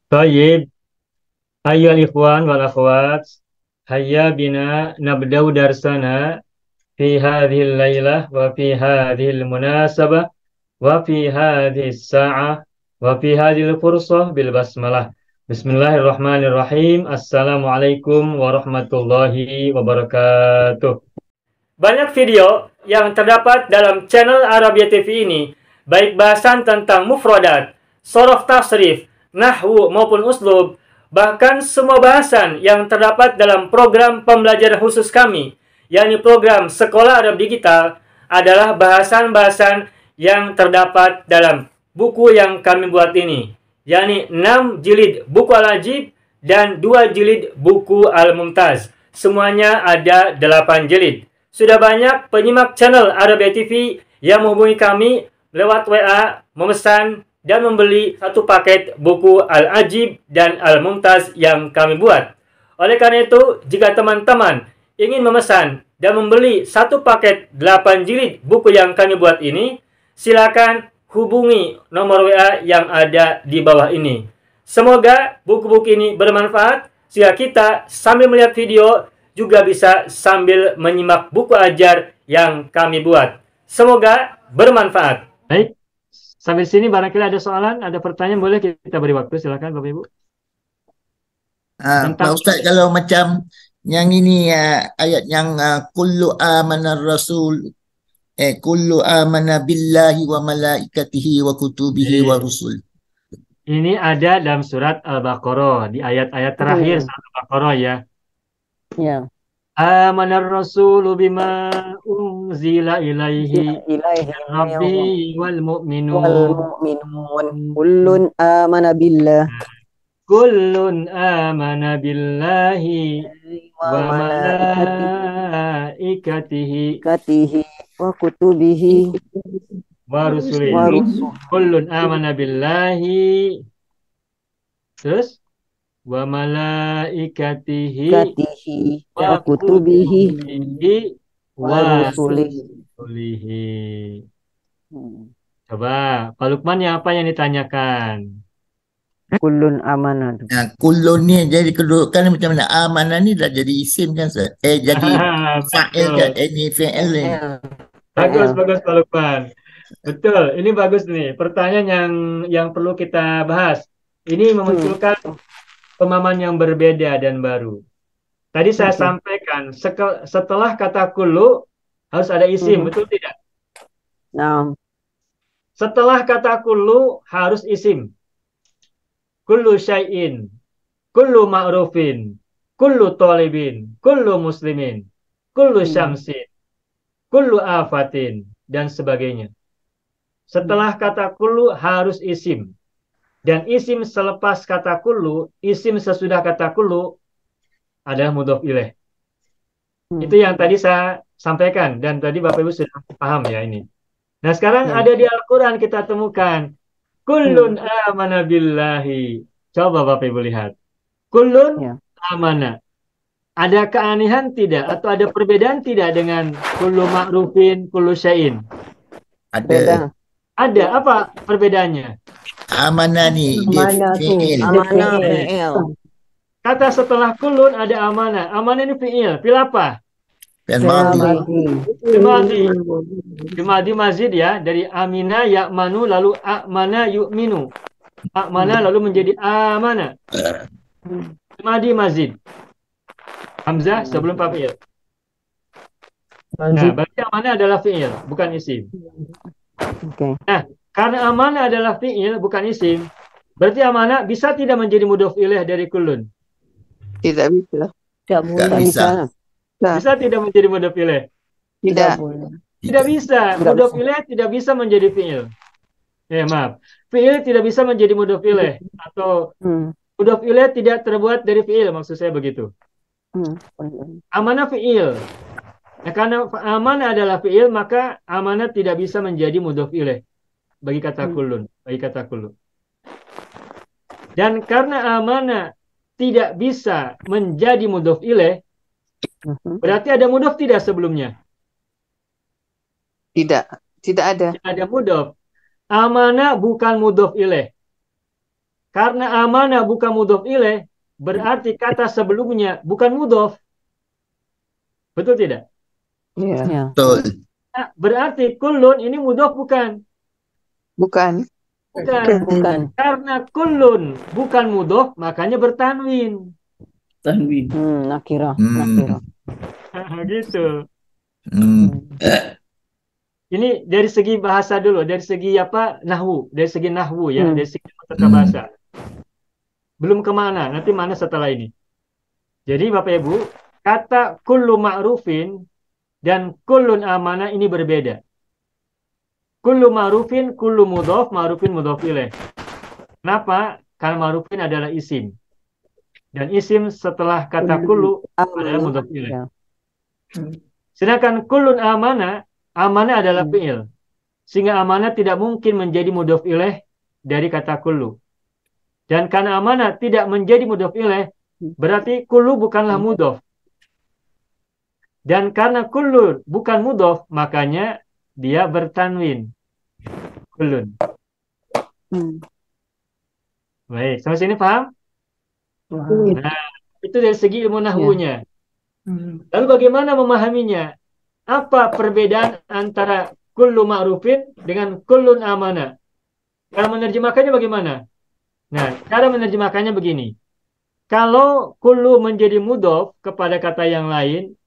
Tayyib, ayyuhal ikhwan wal akhwat, hayya bina nabda'u darsana fi hadhil laylah wa fi hadhil munasabah wa fi hadhis sa'ah wa fi hadhil fursah bil basmalah. Bismillahirrahmanirrahim. Assalamualaikum warahmatullahi wabarakatuh. Banyak video yang terdapat dalam channel Arabia TV ini, baik bahasan tentang mufradat, sorof tasrif, nahwu maupun uslub, bahkan semua bahasan yang terdapat dalam program pembelajaran khusus kami, yakni program Sekolah Arab Digital, adalah bahasan-bahasan yang terdapat dalam buku yang kami buat ini, yakni 6 jilid buku Al-Ajib dan 2 jilid buku Al-Mumtaz. Semuanya ada 8 jilid. Sudah banyak penyimak channel Arabia TV yang menghubungi kami lewat WA, memesan dan membeli satu paket buku Al-Ajib dan Al-Mumtaz yang kami buat. Oleh karena itu, jika teman-teman ingin memesan dan membeli satu paket 8 jilid buku yang kami buat ini, silakan hubungi nomor WA yang ada di bawah ini. Semoga buku-buku ini bermanfaat sehingga kita sambil melihat video juga bisa sambil menyimak buku ajar yang kami buat. Semoga bermanfaat. Baik, sampai sini barangkali ada soalan, ada pertanyaan, boleh kita beri waktu, silakan Bapak Ibu. Pak Ustaz, kalau macam yang ini ayat yang kullu amanar rasul kullu amana billahi wa malaikatihi wa kutubihi wa rusul. Ini ada dalam surat Al-Baqarah di ayat-ayat terakhir surat Al-Baqarah ya. Ya. Amanar rasulu bima unzila ilaihi rabbi wal mu'minun. Kullun amana billah. Kullun amana billahi wa malaikatihi wa kutubihi wa rusulihi. Kullun amana billahi. Terus wa malaikatihi wa kutubihi wa rusulihi. Coba Pak Lukman, apa yang ditanyakan? Kullun amanah. Nah, kullun ni jadi kedudukan macam mana? Amanah ni dah jadi isim kan Ustaz? Jadi fa'il kan? Ini fi'il ni. Bagus Pak Lukman. Betul, ini bagus nih. Pertanyaan yang perlu kita bahas. Ini memunculkan pemahaman yang berbeda dan baru. Tadi saya sampaikan, setelah kata kullu harus ada isim, betul tidak? Nah. Setelah kata kullu harus isim. Kullu syai'in, kullu ma'rufin, kullu talibin, kullu muslimin, kullu syamsin, kullu afatin, dan sebagainya. Setelah kata kullu harus isim. Dan isim selepas kata kullu, isim sesudah kata kullu adalah mudhof ilaih. Itu yang tadi saya sampaikan dan tadi Bapak Ibu sudah paham ya ini. Nah, sekarang ada di Al-Qur'an kita temukan kullun amana billahi. Coba Bapak Ibu lihat. Kullun amana. Ada keanehan tidak atau ada perbedaan tidak dengan kullu ma'rufin, kullu syai'in? Ada. Ada. Apa perbedaannya? Amanah ni dia fi'il. Amanah fi'il. Kata setelah kulun ada amanah. Amanah ini fi'il. Fi'il apa? Fi'il madhi. Fi'il mazid ya. Dari amina ya'manu lalu a'mana yu'minu. A'mana lalu menjadi amana. Fi'il mazid. Hamzah sebelum fi'il. Nah, berarti amanah adalah fi'il, bukan isim. Nah, karena amanah adalah fi'il, bukan isim, berarti amanah bisa tidak menjadi mudhof ilaih dari kulun? Tidak bisa. Tidak bisa. Bisa tidak menjadi mudhof ilaih? Tidak. Tidak bisa. Mudhof ilaih tidak bisa menjadi fi'il. Maaf. Fi'il tidak bisa menjadi mudhof ilaih atau mudhof ilaih tidak terbuat dari fi'il, maksud saya begitu. Amanah fi'il. Nah, karena amanah adalah fi'il, maka amanah tidak bisa menjadi mudhof ilaih bagi kata kulun, Dan karena amanah tidak bisa menjadi mudhof ilaih, berarti ada mudhof tidak sebelumnya? Tidak ada. Tidak ada mudhof. Amanah bukan mudhof ilaih. karena amanah bukan mudhof ilaih, berarti kata sebelumnya bukan mudhof. Betul tidak? Ya. Ya. Betul. Nah, berarti kullun ini mudhof bukan? Bukan. Bukan. Bukan. Karena kullun bukan mudhof, makanya bertanwin. Tanwin. Nakirah. Hmm. Nakirah. Gitu. Hmm. Ini dari segi bahasa dulu, dari segi apa? Nahwu, dari segi nahwu ya, dari segi tata Hmm. bahasa. Belum kemana, nanti mana setelah ini. Jadi Bapak Ibu, kata kullu ma'rufin dan kullun amanah ini berbeda. Kullu ma'rufin, kullu mudhof, ma'rufin mudhof ilaih. Kenapa? Karena ma'rufin adalah isim. Dan isim setelah kata kullu adalah mudhof ilaih. Ya. Sedangkan kullun amanah, amanah adalah fi'il. Sehingga amanah tidak mungkin menjadi mudhof ilaih dari kata kullu. Dan karena amanah tidak menjadi mudhof ilaih, berarti kullu bukanlah mudhof. Dan karena kullu bukan mudhof, makanya dia bertanwin. Kullun. Baik, sampai sini paham? Nah, itu dari segi ilmu nahwunya. Lalu bagaimana memahaminya? Apa perbedaan antara kullu ma'rufin dengan kullun amanah? Cara menerjemahkannya bagaimana? Nah, cara menerjemahkannya begini. Kalau kullu menjadi mudhof kepada kata yang lain,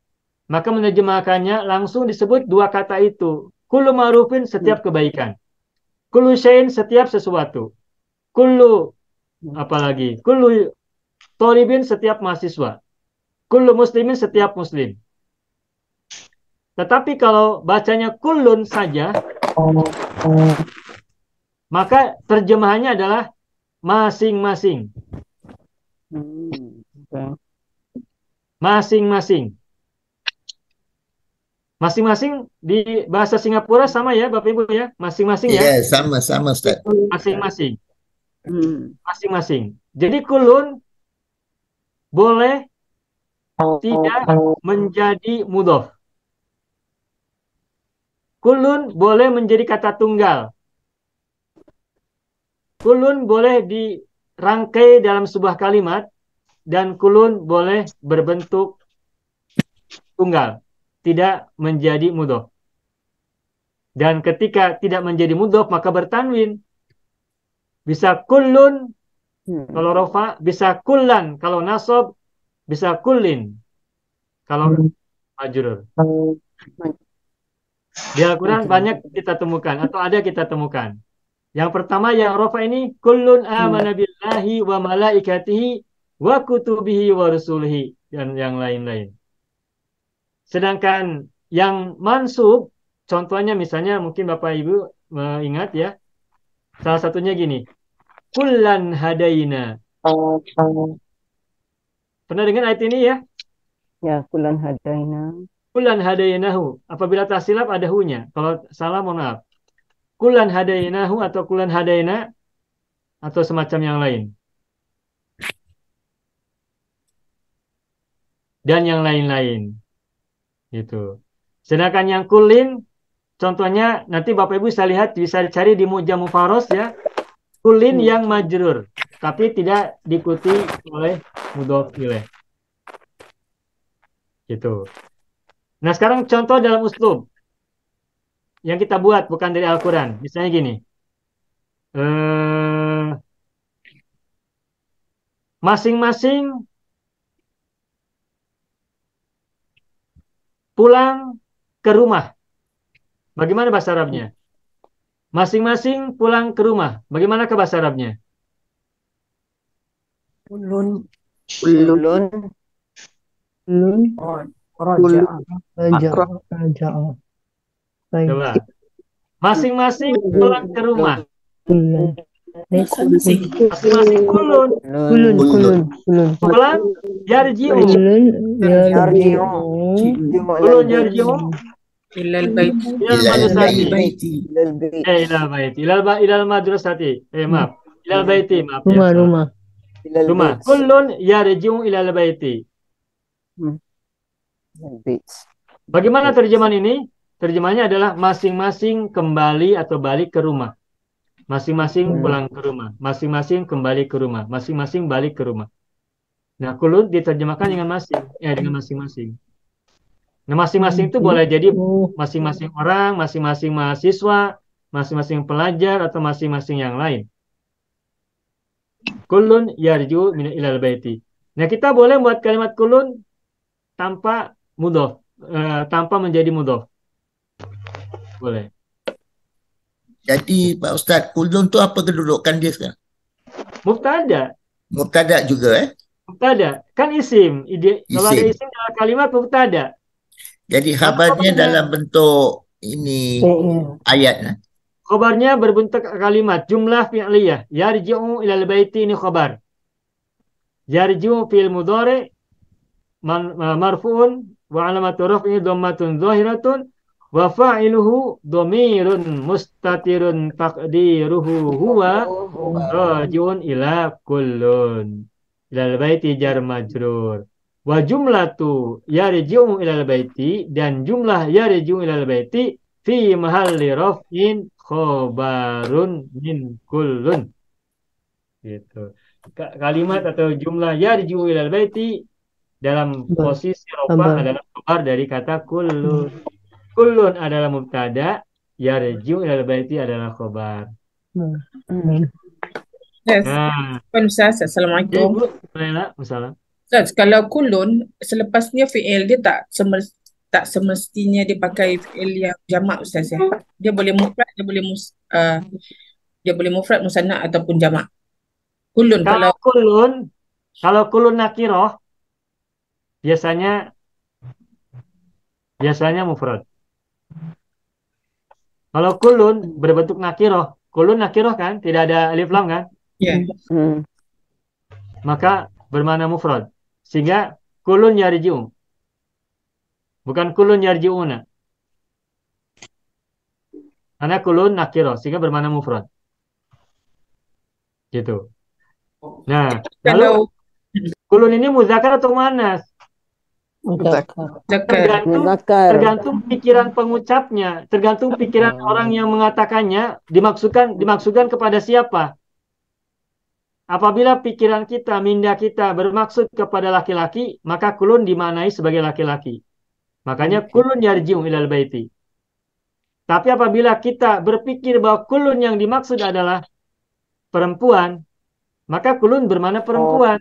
maka menerjemahkannya langsung disebut dua kata itu. Kullu ma'rufin setiap kebaikan. Kullu syai'in setiap sesuatu. Kullu apalagi? Kullu thalibin setiap mahasiswa. Kullu muslimin setiap muslim. Tetapi kalau bacanya kullun saja, maka terjemahannya adalah masing-masing. Masing-masing. Masing-masing di bahasa Singapura sama ya Bapak Ibu ya? Masing-masing ya? Ya, sama-sama Ustaz. Masing-masing. Masing-masing. Jadi kulun boleh tidak menjadi mudhof. Kulun boleh menjadi kata tunggal. Kulun boleh dirangkai dalam sebuah kalimat dan kulun boleh berbentuk tunggal, tidak menjadi mudhof. Dan ketika tidak menjadi mudhof maka bertanwin. Bisa kullun kalau rofa, bisa kullan kalau nasab, bisa kullin kalau majrur. Di Al-Quran banyak kita temukan atau ada kita temukan. Yang pertama yang rofa ini kullun amana billahi wa malaikatihi wa kutubihi wa rusulihi dan yang lain-lain. Sedangkan yang mansub contohnya misalnya mungkin Bapak Ibu ingat ya. Salah satunya gini. Kullan hadaina. Pernah dengar ayat ini ya? Ya, kulan hadaina. Kullan hadainahu. Apabila tak silap ada hu-nya. Kalau salah mohon maaf. Kullan hadainahu atau kullan hadaina atau semacam yang lain. Dan yang lain-lain. Gitu. Sedangkan yang kullin contohnya nanti Bapak Ibu bisa lihat bisa cari di Mu'jam Mufaros ya. Kullin yang majrur tapi tidak diikuti oleh mudhof ilaih. Gitu. Nah, sekarang contoh dalam uslub yang kita buat bukan dari Al-Quran. Misalnya gini. Masing-masing pulang ke rumah. Bagaimana bahasa Arabnya? Masing-masing pulang ke rumah. Bagaimana ke bahasa Arabnya? Kulun. Kulun. Raja'a. Coba. Masing-masing pulang ke rumah. Masing-masing kulun. Pulang yarji'u. Kulun yarji'u. Ilal bait. Ilal baiti. ilal baiti. Ilal madrasati. Maaf. Ilal baiti. Maaf. Ya. Rumah. Kullun yarji'u ilal baiti. Bagaimana terjemahan ini? Terjemahannya adalah masing-masing kembali atau balik ke rumah. Masing-masing pulang ke rumah. Masing-masing kembali ke rumah. Masing-masing balik ke rumah. Nah, kulun diterjemahkan dengan masing-masing. Nah, masing-masing itu boleh jadi masing-masing orang, masing-masing mahasiswa, masing-masing pelajar, atau masing-masing yang lain. Kulun yarju min ilal baiti. Nah, kita boleh buat kalimat kulun tanpa mudhof, tanpa menjadi mudhof. Boleh. Jadi Pak Ustaz, kullun tu apa kedudukan dia sekarang? Mubtada. Mubtada juga Mubtada. Kan isim. Kalau ada Isim. isim dalam kalimat mubtada. Jadi Maka khabarnya khobarnya, dalam bentuk ini Fi'il. ayat. khobarnya berbentuk kalimat. Jumlah fi'liyah. Yarji'u ilal baiti, ini khobar. Yarji'u fi'il mudhari marfu'un wa alamatu raf'i dhammatun zahiratun wa fa'iluhu dhamirun mustatirun taqdiruhu huwa raji'un ila kullun. Ilal baiti jar majrur. Wa jumlatu yarji'u ilal baiti, dan jumlah yarji'u ilal baiti fi mahalli raf'in khobarun min kullun. Gitu. Kalimat atau jumlah yarji'u ilal baiti dalam posisi rofa adalah khabar dari kata kullun. Kullun adalah mubtada, yarji'u ilal baiti adalah khabar. Yes. Nah, Ustaz, jadi Assalamualaikum. Bu, Lela, misalnya. Ustaz, kalau kulun, selepasnya fi'il dia tak semestinya dipakai fi'il yang jamak, Ustaz ya. Dia boleh mufrad, dia boleh mufrad, musanna ataupun jamak. Kulun kalau Kalau kulun nakiroh, biasanya mufrad. Kalau kulun berbentuk nakiroh, kulun nakiroh kan, tidak ada alif lam kan, ya. maka bermakna mufrad. Sehingga kulun yarji'u, bukan kulun yarji'una. Karena kulun nakiroh, sehingga bermakna mufrad. Gitu. Nah, lalu Kalau kulun ini muzakkar atau muannas? Muzakkar. zakat, Muzakkar. Tergantung pikiran pengucapnya, tergantung pikiran orang yang mengatakannya, dimaksudkan kepada siapa. Apabila pikiran kita, minda kita bermaksud kepada laki-laki, maka kulun dimaknai sebagai laki-laki. Makanya kulun yarji'u ilal baiti. Tapi apabila kita berpikir bahwa kulun yang dimaksud adalah perempuan, maka kulun bermakna perempuan.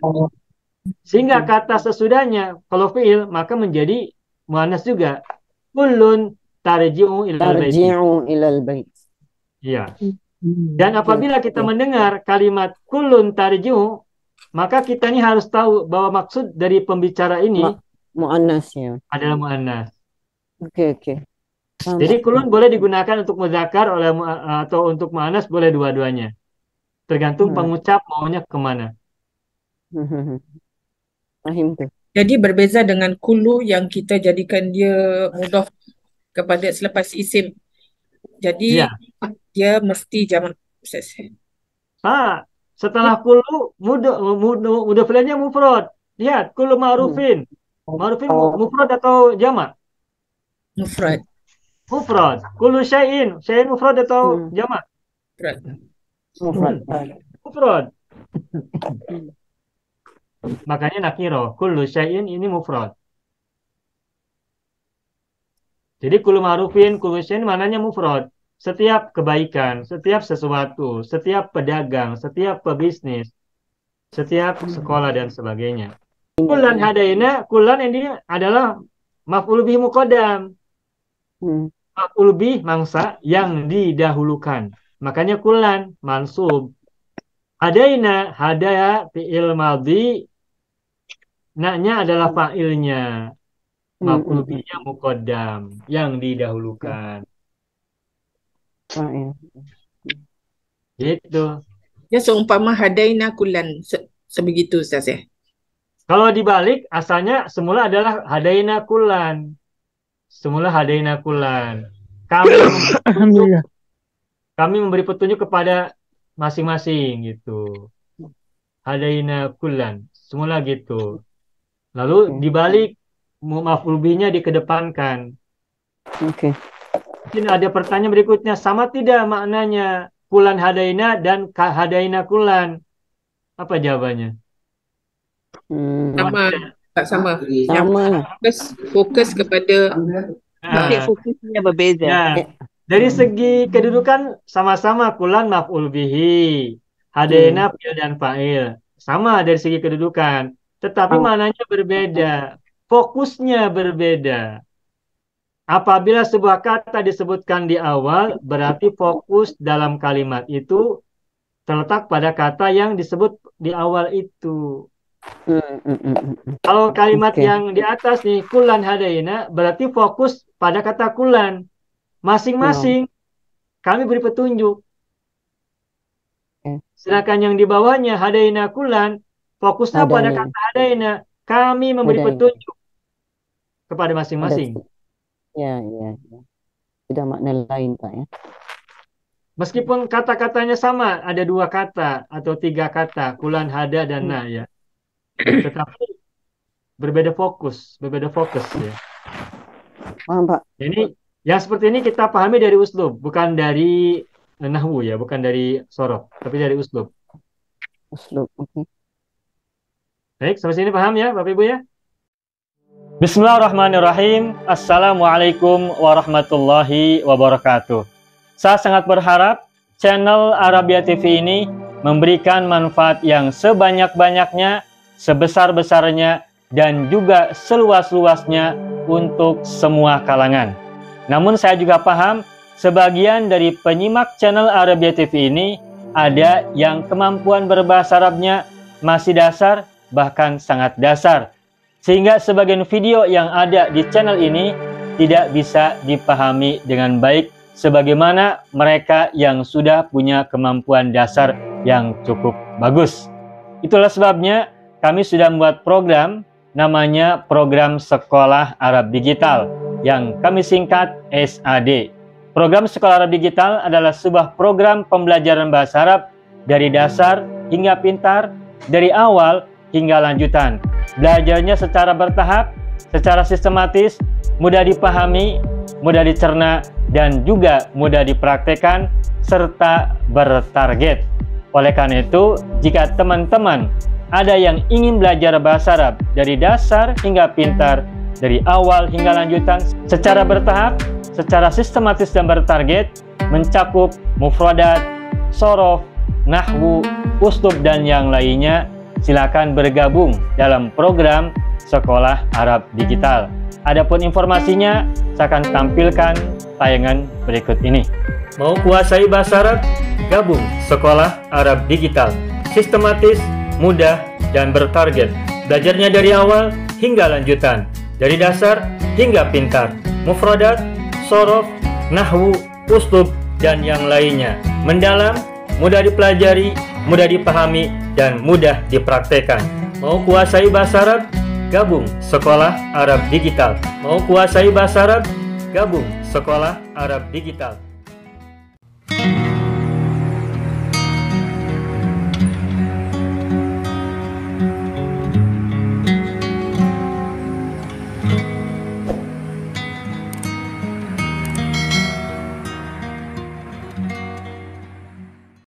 Sehingga kata sesudahnya, kalau fi'il, maka menjadi muannas juga. Kulun tarji'u ilal baiti. Tarji'u ilal bait. Iya. Dan apabila kita mendengar kalimat kulun tarji'u, maka kita ini harus tahu bahwa maksud dari pembicara ini Mu'annas ya. adalah muannas. Oke. Paham. Jadi kulun boleh digunakan untuk muzakkar atau untuk muannas, boleh dua-duanya. Tergantung pengucap maunya kemana. Fahim tuh. jadi berbeza dengan kulu yang kita jadikan dia mudhaf kepada selepas isim. Jadi Iya. dia mesti jamak, Ustaz. Setelah kulu mudah filenya mufrad. Lihat, kulu ma'rufin. Ma'rufin mufrad atau jamak? Mufrad. Mufrad. Kulu syai'in mufrad atau jamak? Mufrad. Mufrad. Makanya nakiro. Kullu syai'in ini mufrad. Jadi kullu ma'rufin, kullu syai'in mananya mufrad. Setiap kebaikan, setiap sesuatu, setiap pedagang, setiap pebisnis, setiap sekolah dan sebagainya. Kullan hadaina, kullan ini adalah maf'ul bihi muqaddam. Maf'ul bih mangsa yang didahulukan. Makanya kullan mansub. Hadaina, hadaya fi'il madhi, naknya adalah fa'ilnya. Maf'ul bihnya muqaddam, yang didahulukan. Gitu. Ya seumpama hadaina kullan sebegitu, Ustaz ya. Kalau dibalik, asalnya semula adalah hadaina kullan. Semula hadaina kullan. Kami memberi petunjuk kepada masing-masing gitu. Hadaina kullan. Semula gitu. Lalu dibalik, maf'ul bihnya dikedepankan. Oke. Mungkin ada pertanyaan berikutnya, sama tidak maknanya kulan hadaina dan hadaina kulan. Apa jawabannya? Sama. Tak sama. Yang Sama lah. fokus kepada Tapi Ah, fokusnya berbeza. ya. Dari segi kedudukan sama-sama kulan maf'ul bihi, hadaina fi'il dan fa'il. Sama dari segi kedudukan, tetapi maknanya berbeda, fokusnya berbeda. Apabila sebuah kata disebutkan di awal, berarti fokus dalam kalimat itu terletak pada kata yang disebut di awal itu. Kalau kalimat Oke. yang di atas nih, kulan hadaina, berarti fokus pada kata kulan. Masing-masing kami beri petunjuk. Oke. Sedangkan yang di bawahnya hadaina kulan, fokusnya pada Hadaina. kata hadaina. Kami memberi Hadaina. petunjuk kepada masing-masing. Ya. Sudah makna lain, Pak ya. Meskipun kata-katanya sama, ada 2 kata atau 3 kata, kulan, hada, dan na ya. Tetapi berbeda fokus ya. Paham, Pak? Ini yang seperti ini kita pahami dari uslub, bukan dari nahwu ya, bukan dari sorof, tapi dari uslub. Uslub. Oke. Baik, sampai sini paham ya Bapak Ibu ya? Bismillahirrahmanirrahim. Assalamualaikum warahmatullahi wabarakatuh. Saya sangat berharap channel Arabia TV ini memberikan manfaat yang sebanyak-banyaknya, sebesar-besarnya, dan juga seluas-luasnya untuk semua kalangan. Namun saya juga paham sebagian dari penyimak channel Arabia TV ini ada yang kemampuan berbahasa Arabnya masih dasar, bahkan sangat dasar. Sehingga sebagian video yang ada di channel ini tidak bisa dipahami dengan baik sebagaimana mereka yang sudah punya kemampuan dasar yang cukup bagus. Itulah sebabnya kami sudah membuat program namanya Program Sekolah Arab Digital yang kami singkat SAD. Program Sekolah Arab Digital adalah sebuah program pembelajaran bahasa Arab dari dasar hingga pintar, dari awal hingga lanjutan. Belajarnya secara bertahap, secara sistematis, mudah dipahami, mudah dicerna, dan juga mudah dipraktekkan, serta bertarget. Oleh karena itu, jika teman-teman ada yang ingin belajar bahasa Arab dari dasar hingga pintar, dari awal hingga lanjutan, secara bertahap, secara sistematis dan bertarget, mencakup mufradat, sorof, nahwu, uslub, dan yang lainnya, silakan bergabung dalam program Sekolah Arab Digital. Adapun informasinya, saya akan tampilkan tayangan berikut ini. Mau kuasai bahasa Arab? Gabung Sekolah Arab Digital. Sistematis, mudah, dan bertarget. Belajarnya dari awal hingga lanjutan, dari dasar hingga pintar, mufradat, sorof, nahwu, uslub, dan yang lainnya. Mendalam, mudah dipelajari, mudah dipahami, dan mudah dipraktekkan. Mau kuasai bahasa Arab? Gabung Sekolah Arab Digital. Mau kuasai bahasa Arab? Gabung Sekolah Arab Digital.